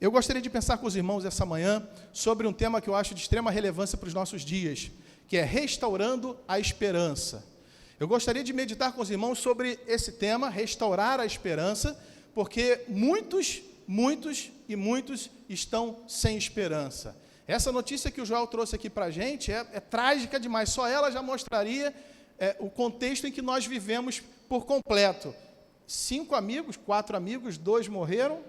Eu gostaria de pensar com os irmãos essa manhã sobre um tema que eu acho de extrema relevância para os nossos dias, que é restaurando a esperança. Eu gostaria de meditar com os irmãos sobre esse tema, restaurar a esperança, porque muitos estão sem esperança. Essa notícia que o Joel trouxe aqui para a gente é trágica demais, só ela já mostraria o contexto em que nós vivemos por completo. 5 amigos, 4 amigos, 2 morreram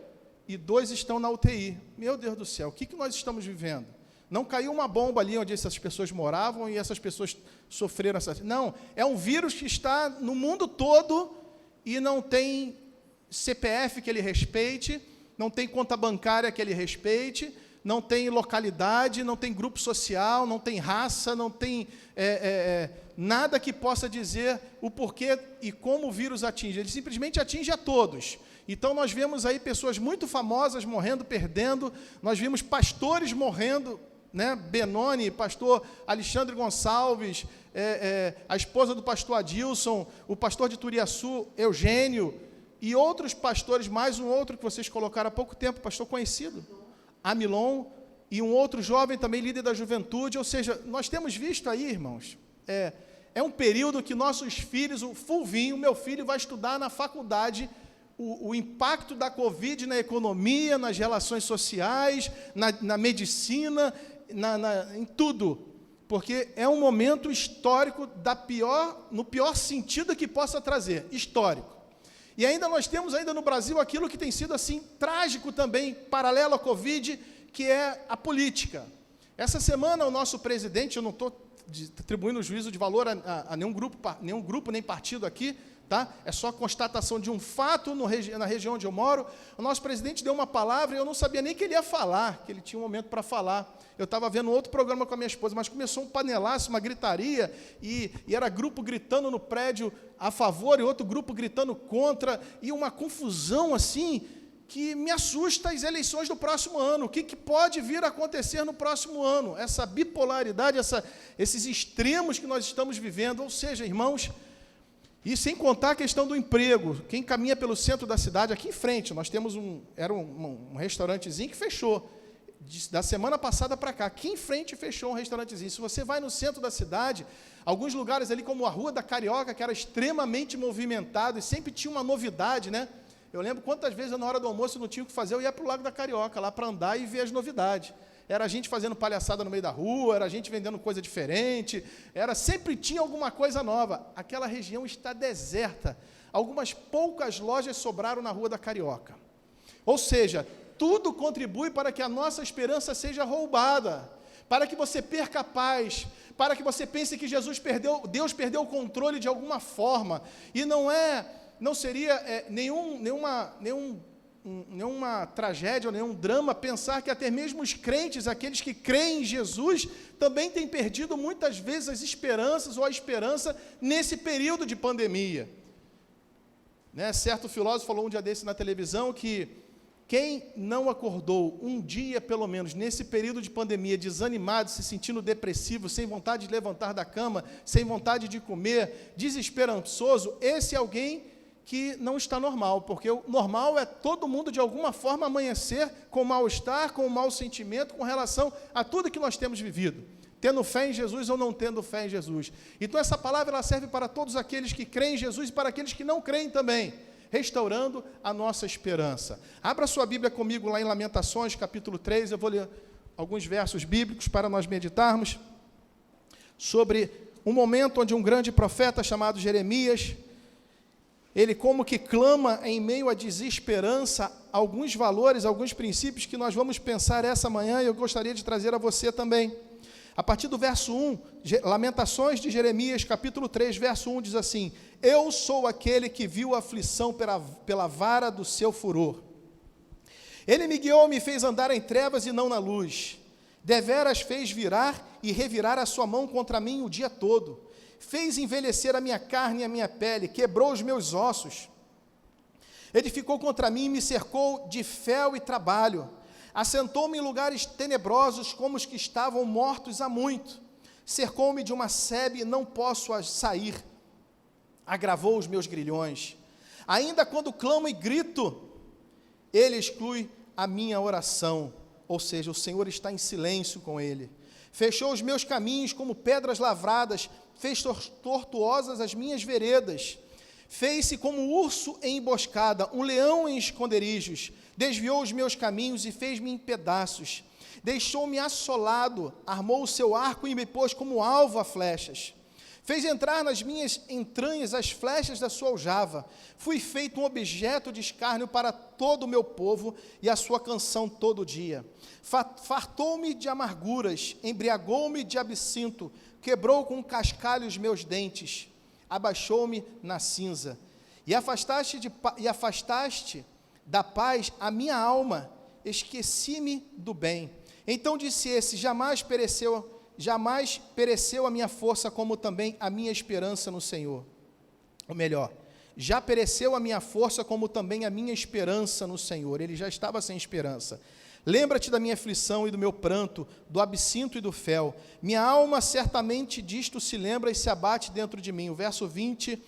e 2 estão na UTI. Meu Deus do céu, o que nós estamos vivendo? Não caiu uma bomba ali onde essas pessoas moravam e essas pessoas sofreram essa... Não, é um vírus que está no mundo todo e não tem CPF que ele respeite, não tem conta bancária que ele respeite, não tem localidade, não tem grupo social, não tem raça, não tem nada que possa dizer o porquê e como o vírus atinge. Ele simplesmente atinge a todos. Então, nós vemos aí pessoas muito famosas morrendo, perdendo, nós vimos pastores morrendo, né? Benoni, pastor Alexandre Gonçalves, a esposa do pastor Adilson, o pastor de Turiaçu, Eugênio, e outros pastores, mais um outro que vocês colocaram há pouco tempo, pastor conhecido, Amilon, e um outro jovem também, líder da juventude. Ou seja, nós temos visto aí, irmãos, é um período que nossos filhos, o Fulvinho, meu filho, vai estudar na faculdade o impacto da Covid na economia, nas relações sociais, na medicina, em tudo, porque é um momento histórico no pior sentido que possa trazer, histórico. E ainda nós temos ainda no Brasil aquilo que tem sido assim trágico também, paralelo à Covid, que é a política. Essa semana o nosso presidente, eu não estou atribuindo juízo de valor a nenhum grupo nem partido aqui, tá? É só constatação de um fato na região onde eu moro. O nosso presidente deu uma palavra e eu não sabia nem que ele ia falar, que ele tinha um momento para falar. Eu estava vendo outro programa com a minha esposa, mas começou um panelaço, uma gritaria, e era grupo gritando no prédio a favor e outro grupo gritando contra, e uma confusão assim, que me assusta as eleições do próximo ano. O que pode vir a acontecer no próximo ano? Essa bipolaridade, esses extremos que nós estamos vivendo. Ou seja, irmãos, e sem contar a questão do emprego. Quem caminha pelo centro da cidade, aqui em frente, nós temos um restaurantezinho que fechou. Da semana passada para cá, aqui em frente fechou um restaurantezinho. Se você vai no centro da cidade, alguns lugares ali como a Rua da Carioca, que era extremamente movimentado e sempre tinha uma novidade, né? Eu lembro quantas vezes na hora do almoço eu não tinha o que fazer, eu ia para o Lago da Carioca, lá para andar e ver as novidades. Era a gente fazendo palhaçada no meio da rua, era a gente vendendo coisa diferente, sempre tinha alguma coisa nova. Aquela região está deserta. Algumas poucas lojas sobraram na Rua da Carioca. Ou seja, tudo contribui para que a nossa esperança seja roubada, para que você perca a paz, para que você pense que Deus perdeu o controle de alguma forma. E não seria nenhuma tragédia ou nenhum drama pensar que até mesmo os crentes, aqueles que creem em Jesus, também têm perdido muitas vezes as esperanças ou a esperança nesse período de pandemia. Né? Certo filósofo falou um dia desse na televisão que quem não acordou um dia, pelo menos, nesse período de pandemia, desanimado, se sentindo depressivo, sem vontade de levantar da cama, sem vontade de comer, desesperançoso, esse é alguém que não está normal, porque o normal é todo mundo, de alguma forma, amanhecer com mal-estar, com mau sentimento, com relação a tudo que nós temos vivido, tendo fé em Jesus ou não tendo fé em Jesus. Então, essa palavra ela serve para todos aqueles que creem em Jesus e para aqueles que não creem também, restaurando a nossa esperança. Abra sua Bíblia comigo lá em Lamentações, capítulo 3, eu vou ler alguns versos bíblicos para nós meditarmos sobre um momento onde um grande profeta chamado Jeremias, ele como que clama em meio à desesperança alguns valores, alguns princípios que nós vamos pensar essa manhã e eu gostaria de trazer a você também. A partir do verso 1, Lamentações de Jeremias, capítulo 3, verso 1, diz assim: Eu sou aquele que viu a aflição pela vara do seu furor. Ele me guiou e me fez andar em trevas e não na luz. Deveras fez virar e revirar a sua mão contra mim o dia todo. Fez envelhecer a minha carne e a minha pele, quebrou os meus ossos. Edificou contra mim e me cercou de fel e trabalho. Assentou-me em lugares tenebrosos como os que estavam mortos há muito. Cercou-me de uma sebe e não posso sair. Agravou os meus grilhões. Ainda quando clamo e grito, ele exclui a minha oração, ou seja, o Senhor está em silêncio com ele. Fechou os meus caminhos como pedras lavradas, fez tortuosas as minhas veredas. Fez-se como urso em emboscada, um leão em esconderijos. Desviou os meus caminhos e fez-me em pedaços. Deixou-me assolado, armou o seu arco e me pôs como alvo a flechas. Fez entrar nas minhas entranhas as flechas da sua aljava. Fui feito um objeto de escárnio para todo o meu povo e a sua canção todo dia. Fartou-me de amarguras, embriagou-me de absinto, quebrou com cascalho os meus dentes, abaixou-me na cinza. E afastaste da paz a minha alma, esqueci-me do bem. Então disse esse, jamais pereceu a minha força, como também a minha esperança no Senhor. Ou melhor, já pereceu a minha força, como também a minha esperança no Senhor. Ele já estava sem esperança. Lembra-te da minha aflição e do meu pranto, do absinto e do fel. Minha alma certamente disto se lembra e se abate dentro de mim. O verso 20,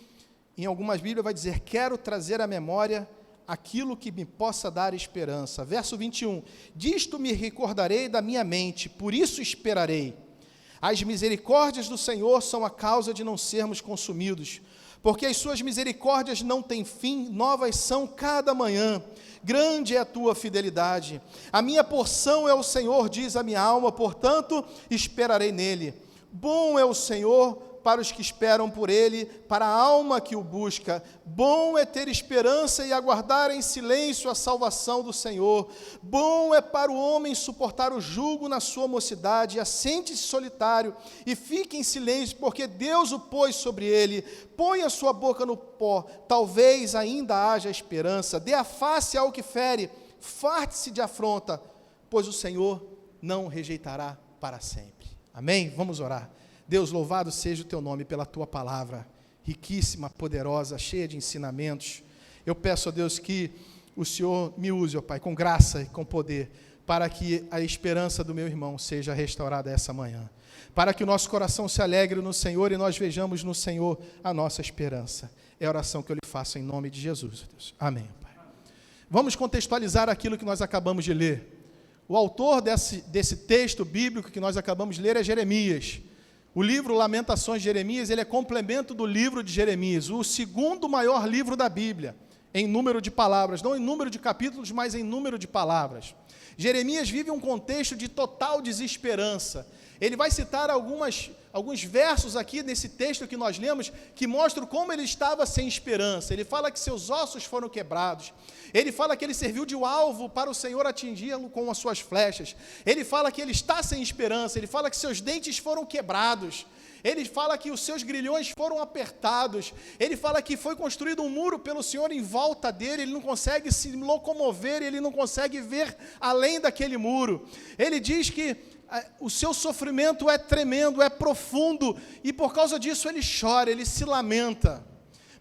em algumas Bíblias, vai dizer, quero trazer à memória aquilo que me possa dar esperança. Verso 21, disto me recordarei da minha mente, por isso esperarei. As misericórdias do Senhor são a causa de não sermos consumidos, porque as suas misericórdias não têm fim, novas são cada manhã. Grande é a tua fidelidade. A minha porção é o Senhor, diz a minha alma, portanto esperarei nele. Bom é o Senhor para os que esperam por ele, para a alma que o busca. Bom é ter esperança e aguardar em silêncio a salvação do Senhor. Bom é para o homem suportar o jugo na sua mocidade, assente-se solitário e fique em silêncio, porque Deus o pôs sobre ele. Põe a sua boca no pó, talvez ainda haja esperança. Dê a face ao que fere, farte-se de afronta, pois o Senhor não o rejeitará para sempre. Amém? Vamos orar. Deus, louvado seja o teu nome pela tua palavra, riquíssima, poderosa, cheia de ensinamentos. Eu peço a Deus que o Senhor me use, ó Pai, com graça e com poder, para que a esperança do meu irmão seja restaurada essa manhã, para que o nosso coração se alegre no Senhor e nós vejamos no Senhor a nossa esperança. É a oração que eu lhe faço em nome de Jesus, Deus. Amém, Pai. Vamos contextualizar aquilo que nós acabamos de ler. O autor desse texto bíblico que nós acabamos de ler é Jeremias. O livro Lamentações de Jeremias, ele é complemento do livro de Jeremias, o segundo maior livro da Bíblia, em número de palavras, não em número de capítulos, mas em número de palavras. Jeremias vive um contexto de total desesperança. Ele vai citar alguns versos aqui nesse texto que nós lemos, que mostram como ele estava sem esperança. Ele fala que seus ossos foram quebrados. Ele fala que ele serviu de alvo para o Senhor atingi-lo com as suas flechas. Ele fala que ele está sem esperança. Ele fala que seus dentes foram quebrados. Ele fala que os seus grilhões foram apertados. Ele fala que foi construído um muro pelo Senhor em volta dele. Ele não consegue se locomover, ele não consegue ver além daquele muro. Ele diz que o seu sofrimento é tremendo, é profundo, e por causa disso ele chora, ele se lamenta.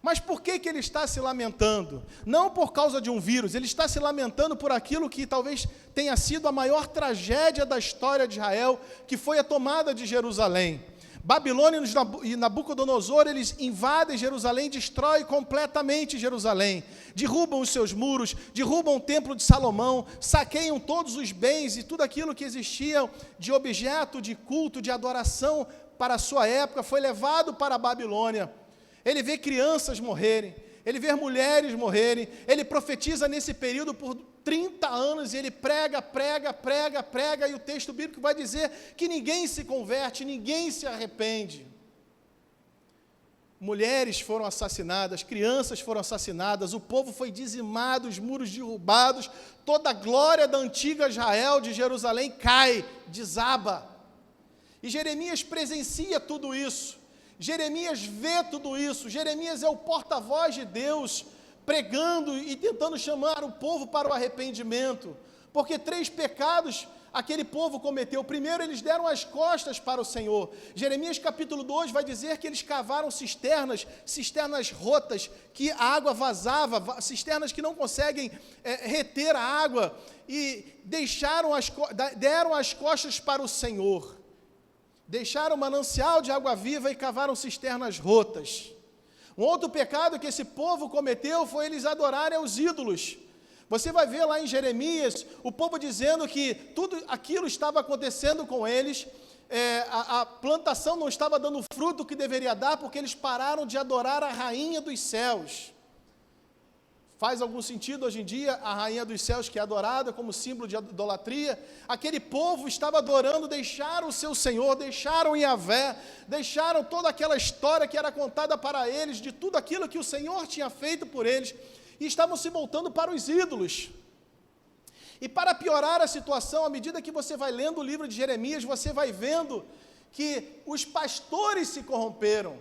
Mas por que ele está se lamentando? Não por causa de um vírus, ele está se lamentando por aquilo que talvez tenha sido a maior tragédia da história de Israel, que foi a tomada de Jerusalém. Babilônia e Nabucodonosor, eles invadem Jerusalém, destroem completamente Jerusalém, derrubam os seus muros, derrubam o templo de Salomão, saqueiam todos os bens e tudo aquilo que existia de objeto de culto, de adoração para a sua época, foi levado para a Babilônia. Ele vê crianças morrerem, ele vê mulheres morrerem, ele profetiza nesse período por 30 anos, e ele prega, e o texto bíblico vai dizer que ninguém se converte, ninguém se arrepende. Mulheres foram assassinadas, crianças foram assassinadas, o povo foi dizimado, os muros derrubados, toda a glória da antiga Israel de Jerusalém cai, desaba. E Jeremias presencia tudo isso. Jeremias vê tudo isso. Jeremias é o porta-voz de Deus, pregando e tentando chamar o povo para o arrependimento, porque 3 pecados aquele povo cometeu. Primeiro, eles deram as costas para o Senhor. Jeremias capítulo 2 vai dizer que eles cavaram cisternas rotas, que a água vazava, cisternas que não conseguem reter a água, e deram as costas para o Senhor. Deixaram o manancial de água viva e cavaram cisternas rotas. Um outro pecado que esse povo cometeu foi eles adorarem aos ídolos. Você vai ver lá em Jeremias, o povo dizendo que tudo aquilo estava acontecendo com eles, a plantação não estava dando o fruto que deveria dar, porque eles pararam de adorar a rainha dos céus. Faz algum sentido hoje em dia a rainha dos céus, que é adorada como símbolo de idolatria? Aquele povo estava adorando, deixaram o seu Senhor, deixaram Yahvé, deixaram toda aquela história que era contada para eles, de tudo aquilo que o Senhor tinha feito por eles, e estavam se voltando para os ídolos. E para piorar a situação, à medida que você vai lendo o livro de Jeremias, você vai vendo que os pastores se corromperam.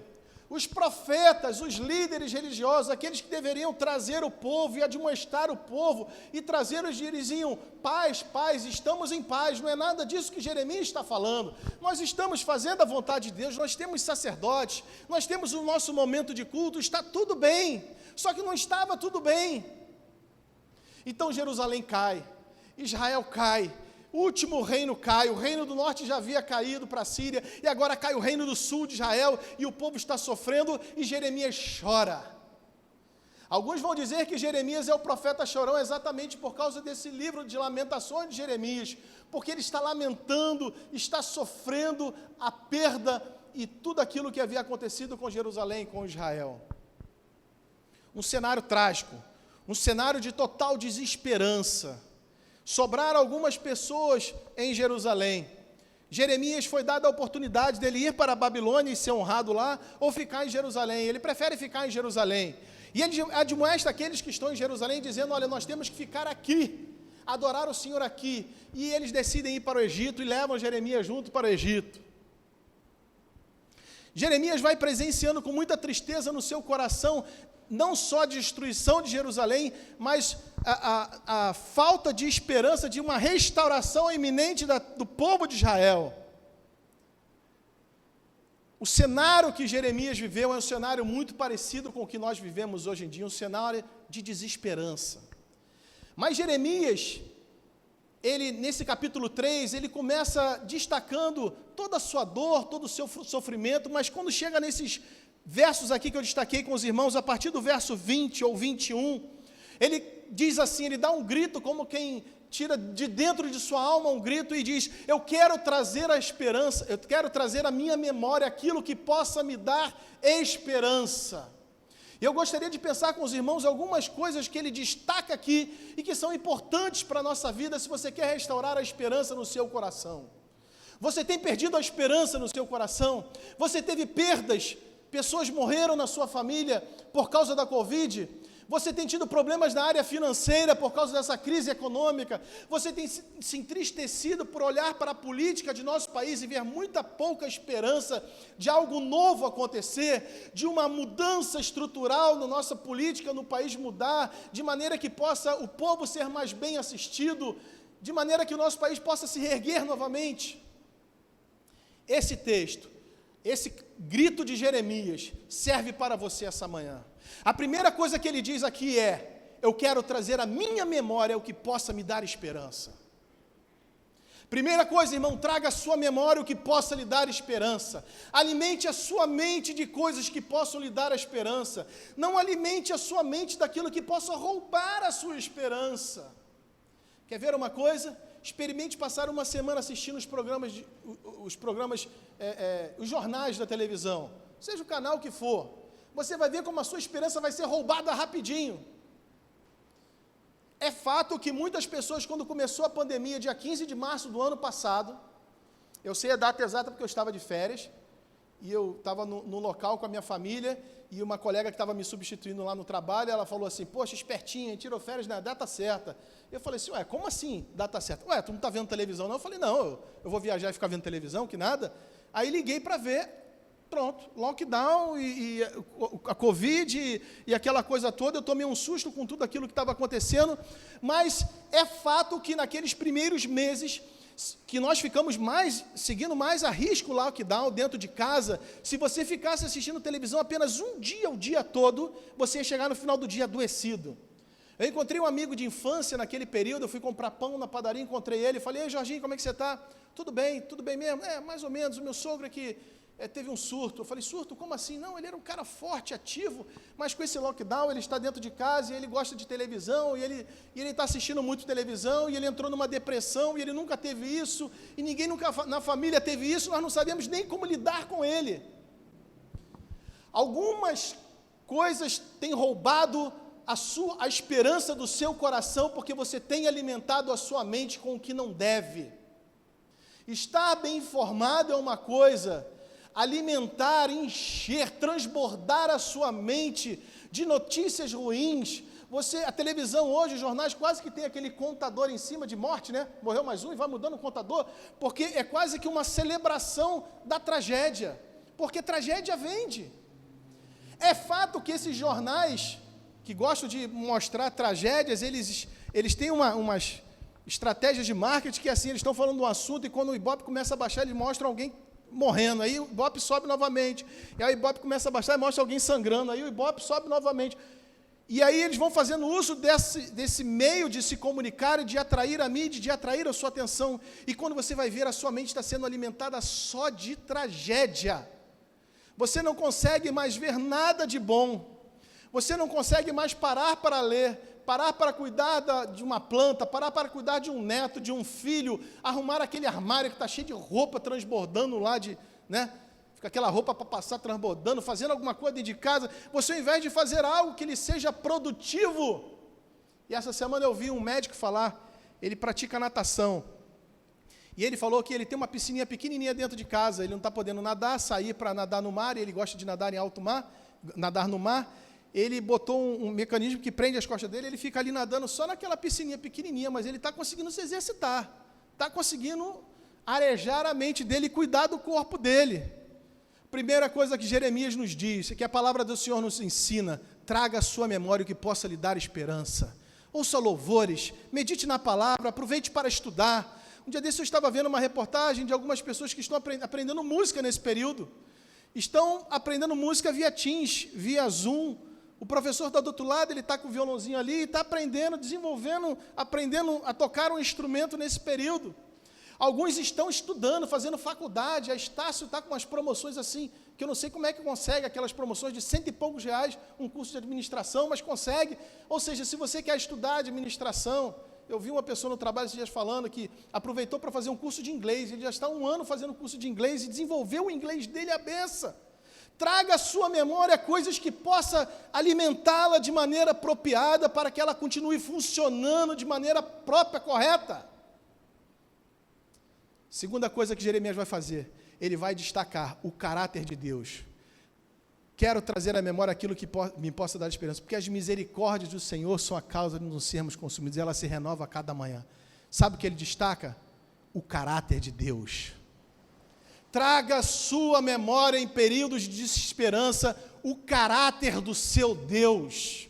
Os profetas, os líderes religiosos, aqueles que deveriam trazer o povo e admoestar o povo e trazer, eles diziam: paz, paz, estamos em paz. Não é nada disso que Jeremias está falando. Nós estamos fazendo a vontade de Deus, nós temos sacerdotes, nós temos o nosso momento de culto, está tudo bem. Só que não estava tudo bem. Então Jerusalém cai, Israel cai, o último reino cai, o reino do norte já havia caído para a Síria, e agora cai o reino do sul de Israel, e o povo está sofrendo, e Jeremias chora. Alguns vão dizer que Jeremias é o profeta chorão exatamente por causa desse livro de lamentações de Jeremias, porque ele está lamentando, está sofrendo a perda e tudo aquilo que havia acontecido com Jerusalém, com Israel. Um cenário trágico, um cenário de total desesperança. Sobraram algumas pessoas em Jerusalém. Jeremias foi dada a oportunidade dele ir para a Babilônia e ser honrado lá, ou ficar em Jerusalém. Ele prefere ficar em Jerusalém. E ele admoesta aqueles que estão em Jerusalém, dizendo: olha, nós temos que ficar aqui, adorar o Senhor aqui. E eles decidem ir para o Egito e levam Jeremias junto para o Egito. Jeremias vai presenciando com muita tristeza no seu coração, não só a destruição de Jerusalém, mas a falta de esperança de uma restauração iminente do povo de Israel. O cenário que Jeremias viveu é um cenário muito parecido com o que nós vivemos hoje em dia, um cenário de desesperança. Mas Jeremias, ele, nesse capítulo 3, ele começa destacando toda a sua dor, todo o seu sofrimento, mas quando chega nesses versos aqui que eu destaquei com os irmãos, a partir do verso 20 ou 21, ele diz assim, ele dá um grito como quem tira de dentro de sua alma um grito e diz: eu quero trazer a esperança, eu quero trazer à minha memória aquilo que possa me dar esperança. Eu gostaria de pensar com os irmãos algumas coisas que ele destaca aqui e que são importantes para a nossa vida se você quer restaurar a esperança no seu coração. Você tem perdido a esperança no seu coração? Você teve perdas? Pessoas morreram na sua família por causa da Covid? Você tem tido problemas na área financeira por causa dessa crise econômica? Você tem se entristecido por olhar para a política de nosso país e ver muita pouca esperança de algo novo acontecer, de uma mudança estrutural na nossa política, no país mudar, de maneira que possa o povo ser mais bem assistido, de maneira que o nosso país possa se reerguer novamente? Esse texto, esse grito de Jeremias serve para você essa manhã. A primeira coisa que ele diz aqui é: eu quero trazer à minha memória o que possa me dar esperança. Primeira coisa, irmão, traga à sua memória o que possa lhe dar esperança. Alimente a sua mente de coisas que possam lhe dar a esperança. Não alimente a sua mente daquilo que possa roubar a sua esperança. Quer ver uma coisa? Experimente passar uma semana assistindo os jornais da televisão, seja o canal que for. Você vai ver como a sua esperança vai ser roubada rapidinho. É fato que muitas pessoas, quando começou a pandemia, dia 15 de março do ano passado, eu sei a data exata porque eu estava de férias, e eu estava no local com a minha família, e uma colega que estava me substituindo lá no trabalho, ela falou assim: poxa, espertinha, tirou férias na data certa. Eu falei assim: ué, como assim data certa? Ué, tu não está vendo televisão não? Eu falei: não, eu vou viajar e ficar vendo televisão, que nada. Aí liguei para ver, pronto, lockdown e a Covid e aquela coisa toda. Eu tomei um susto com tudo aquilo que estava acontecendo, mas é fato que naqueles primeiros meses que nós ficamos seguindo mais a risco o lockdown dentro de casa, se você ficasse assistindo televisão apenas um dia, o dia todo, você ia chegar no final do dia adoecido. Eu encontrei um amigo de infância naquele período, eu fui comprar pão na padaria, encontrei ele, falei: ei, Jorginho, como é que você está? Tudo bem mesmo? É, mais ou menos, o meu sogro aqui teve um surto. Eu falei, surto? Como assim? Não, ele era um cara forte, ativo, mas com esse lockdown ele está dentro de casa e ele gosta de televisão, e ele está assistindo muito televisão, e ele entrou numa depressão, e ele nunca teve isso, e ninguém nunca na família teve isso, nós não sabemos nem como lidar com ele. Algumas coisas têm roubado a esperança do seu coração, porque você tem alimentado a sua mente com o que não deve. Estar bem informado é uma coisa, alimentar, encher, transbordar a sua mente de notícias ruins. A televisão hoje, os jornais quase que tem aquele contador em cima de morte, né? Morreu mais um e vai mudando o contador, porque é quase que uma celebração da tragédia, porque tragédia vende. É fato que esses jornais que gostam de mostrar tragédias, eles têm umas estratégias de marketing que assim, eles estão falando de um assunto e quando o Ibope começa a baixar, eles mostram alguém morrendo, aí o Ibope sobe novamente, e aí o Ibope começa a baixar e mostra alguém sangrando, aí o Ibope sobe novamente, e aí eles vão fazendo uso desse meio de se comunicar e de atrair a mídia, de atrair a sua atenção, e quando você vai ver, a sua mente está sendo alimentada só de tragédia, você não consegue mais ver nada de bom, você não consegue mais parar para ler, parar para cuidar de uma planta, parar para cuidar de um neto, de um filho, arrumar aquele armário que está cheio de roupa transbordando lá, fica aquela roupa para passar transbordando, fazendo alguma coisa dentro de casa, você ao invés de fazer algo que lhe seja produtivo, e essa semana eu vi um médico falar, ele pratica natação, e ele falou que ele tem uma piscininha pequenininha dentro de casa, ele não está podendo nadar, sair para nadar no mar, e ele gosta de nadar em alto mar, nadar no mar, ele botou um mecanismo que prende as costas dele, ele fica ali nadando só naquela piscininha pequenininha, mas ele está conseguindo se exercitar, está conseguindo arejar a mente dele e cuidar do corpo dele. Primeira coisa que Jeremias nos diz, que a palavra do Senhor nos ensina, traga à sua memória o que possa lhe dar esperança. Ouça louvores, medite na palavra, aproveite para estudar. Um dia desse eu estava vendo uma reportagem de algumas pessoas que estão aprendendo música nesse período. Estão aprendendo música via Teams, via Zoom. O professor está do outro lado, ele está com o violãozinho ali, e está aprendendo, desenvolvendo, aprendendo a tocar um instrumento nesse período. Alguns estão estudando, fazendo faculdade, a Estácio está com umas promoções assim, que eu não sei como é que consegue, aquelas promoções de R$100 e poucos, um curso de administração, mas consegue. Ou seja, se você quer estudar administração, eu vi uma pessoa no trabalho esses dias falando que aproveitou para fazer um curso de inglês, ele já está 1 ano fazendo curso de inglês e desenvolveu o inglês dele à beça. Traga à sua memória coisas que possa alimentá-la de maneira apropriada para que ela continue funcionando de maneira própria, correta. Segunda coisa que Jeremias vai fazer, ele vai destacar o caráter de Deus. Quero trazer à memória aquilo que me possa dar esperança, porque as misericórdias do Senhor são a causa de não sermos consumidos, ela se renova a cada manhã. Sabe o que ele destaca? O caráter de Deus. Traga à sua memória em períodos de desesperança o caráter do seu Deus.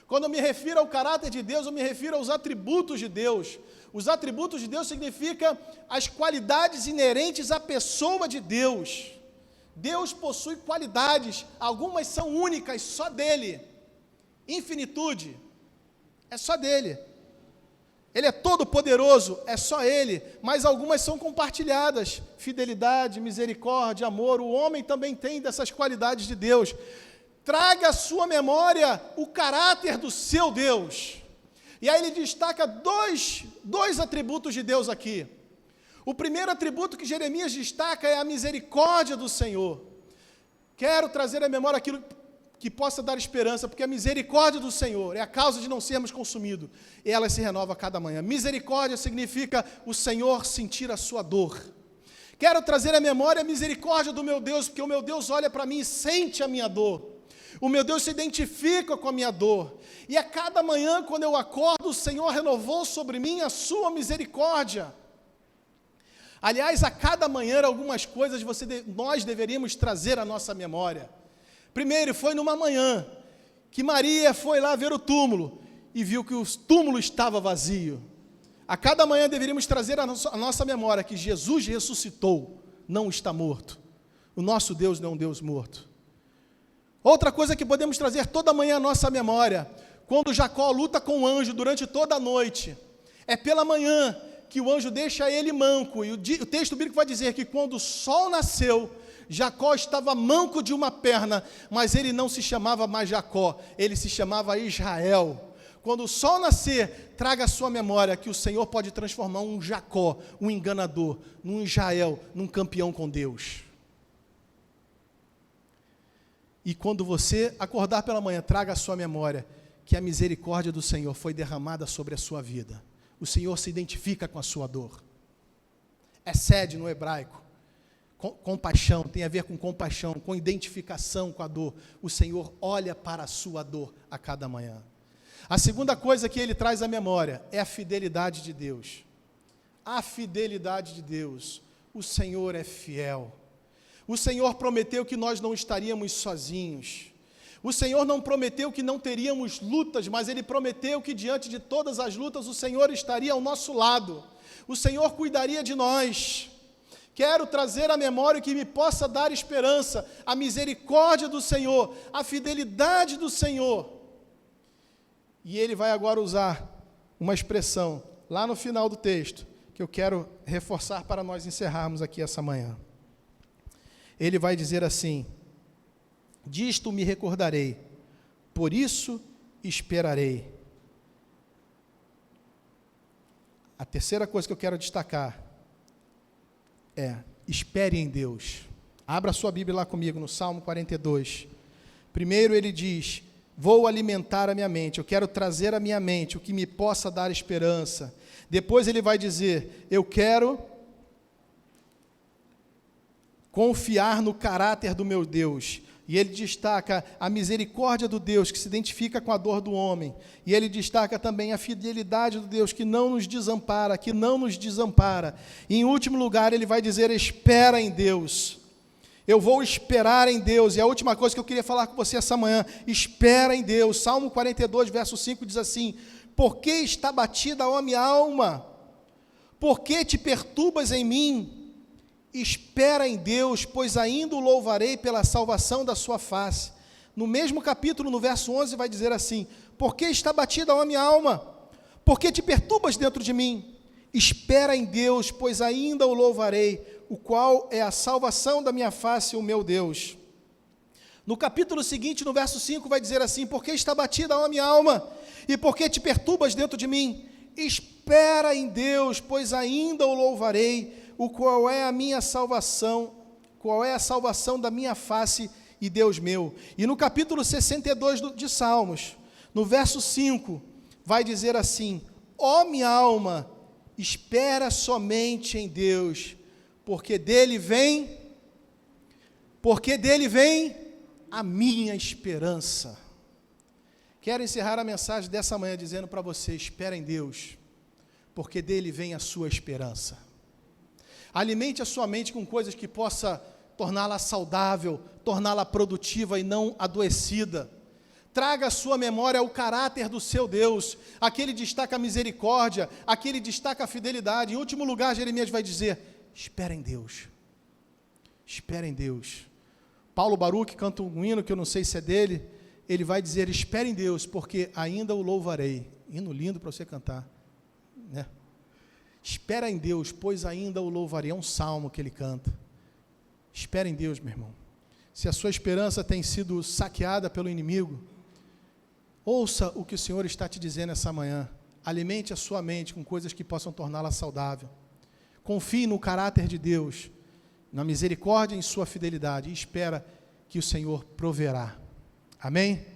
Quando eu me refiro ao caráter de Deus, eu me refiro aos atributos de Deus. Os atributos de Deus significam as qualidades inerentes à pessoa de Deus. Deus possui qualidades, algumas são únicas, só dele. Infinitude, é só dele. Ele é todo poderoso, é só ele, mas algumas são compartilhadas, fidelidade, misericórdia, amor, o homem também tem dessas qualidades de Deus. Traga à sua memória o caráter do seu Deus. E aí ele destaca dois atributos de Deus aqui. O primeiro atributo que Jeremias destaca é a misericórdia do Senhor. Quero trazer à memória aquilo que possa dar esperança, porque a misericórdia do Senhor é a causa de não sermos consumidos, e ela se renova a cada manhã. Misericórdia significa o Senhor sentir a sua dor. Quero trazer à memória a misericórdia do meu Deus, porque o meu Deus olha para mim e sente a minha dor. O meu Deus se identifica com a minha dor. E a cada manhã, quando eu acordo, o Senhor renovou sobre mim a sua misericórdia. Aliás, a cada manhã, algumas coisas nós deveríamos trazer à nossa memória. Primeiro, foi numa manhã que Maria foi lá ver o túmulo e viu que o túmulo estava vazio. A cada manhã deveríamos trazer à nossa memória que Jesus ressuscitou, não está morto. O nosso Deus não é um Deus morto. Outra coisa que podemos trazer toda manhã à nossa memória, quando Jacó luta com o anjo durante toda a noite, é pela manhã que o anjo deixa ele manco, e o texto bíblico vai dizer que quando o sol nasceu, Jacó estava manco de uma perna, mas ele não se chamava mais Jacó, ele se chamava Israel. Quando o sol nascer, traga à sua memória que o Senhor pode transformar um Jacó, um enganador, num Israel, num campeão com Deus. E quando você acordar pela manhã, traga à sua memória que a misericórdia do Senhor foi derramada sobre a sua vida. O Senhor se identifica com a sua dor. Sed no hebraico. Compaixão, tem a ver com compaixão, com identificação com a dor. O Senhor olha para a sua dor a cada manhã. A segunda coisa que ele traz à memória é a fidelidade de Deus. A fidelidade de Deus. O Senhor é fiel. O Senhor prometeu que nós não estaríamos sozinhos. O Senhor não prometeu que não teríamos lutas, mas Ele prometeu que diante de todas as lutas o Senhor estaria ao nosso lado. O Senhor cuidaria de nós. Quero trazer à memória que me possa dar esperança, a misericórdia do Senhor, a fidelidade do Senhor. E ele vai agora usar uma expressão lá no final do texto, que eu quero reforçar para nós encerrarmos aqui essa manhã. Ele vai dizer assim: disto me recordarei, por isso esperarei. A terceira coisa que eu quero destacar é: espere em Deus. Abra sua Bíblia lá comigo no Salmo 42. Primeiro ele diz: vou alimentar a minha mente, eu quero trazer à minha mente o que me possa dar esperança. Depois ele vai dizer: eu quero confiar no caráter do meu Deus. E ele destaca a misericórdia do Deus que se identifica com a dor do homem. E ele destaca também a fidelidade do Deus que não nos desampara, que não nos desampara. E em último lugar ele vai dizer: espera em Deus. Eu vou esperar em Deus. E a última coisa que eu queria falar com você essa manhã: espera em Deus. Salmo 42, verso 5 diz assim: por que está batida a minha alma? Por que te perturbas em mim? Espera em Deus, pois ainda o louvarei pela salvação da sua face. No mesmo capítulo, no verso 11, vai dizer assim: por que está batida a minha alma? Por que te perturbas dentro de mim? Espera em Deus, pois ainda o louvarei, o qual é a salvação da minha face, o meu Deus. No capítulo seguinte, no verso 5, vai dizer assim: por que está batida a minha alma? E por que te perturbas dentro de mim? Espera em Deus, pois ainda o louvarei, o qual é a minha salvação, qual é a salvação da minha face e Deus meu. E no capítulo 62 de Salmos, no verso 5, vai dizer assim: ó minha alma, espera somente em Deus, porque dele vem a minha esperança. Quero encerrar a mensagem dessa manhã dizendo para você: espera em Deus, porque dele vem a sua esperança. Alimente a sua mente com coisas que possa torná-la saudável, torná-la produtiva e não adoecida. Traga à sua memória o caráter do seu Deus. Aqui ele destaca a misericórdia, aqui ele destaca a fidelidade. Em último lugar, Jeremias vai dizer: espera em Deus. Espera em Deus. Paulo Baruch canta um hino que eu não sei se é dele. Ele vai dizer: espera em Deus, porque ainda o louvarei. Hino lindo para você cantar, né? Espera em Deus, pois ainda o louvarei. É um salmo que ele canta. Espera em Deus, meu irmão. Se a sua esperança tem sido saqueada pelo inimigo, ouça o que o Senhor está te dizendo essa manhã. Alimente a sua mente com coisas que possam torná-la saudável. Confie no caráter de Deus, na misericórdia e em sua fidelidade, e espera que o Senhor proverá. Amém?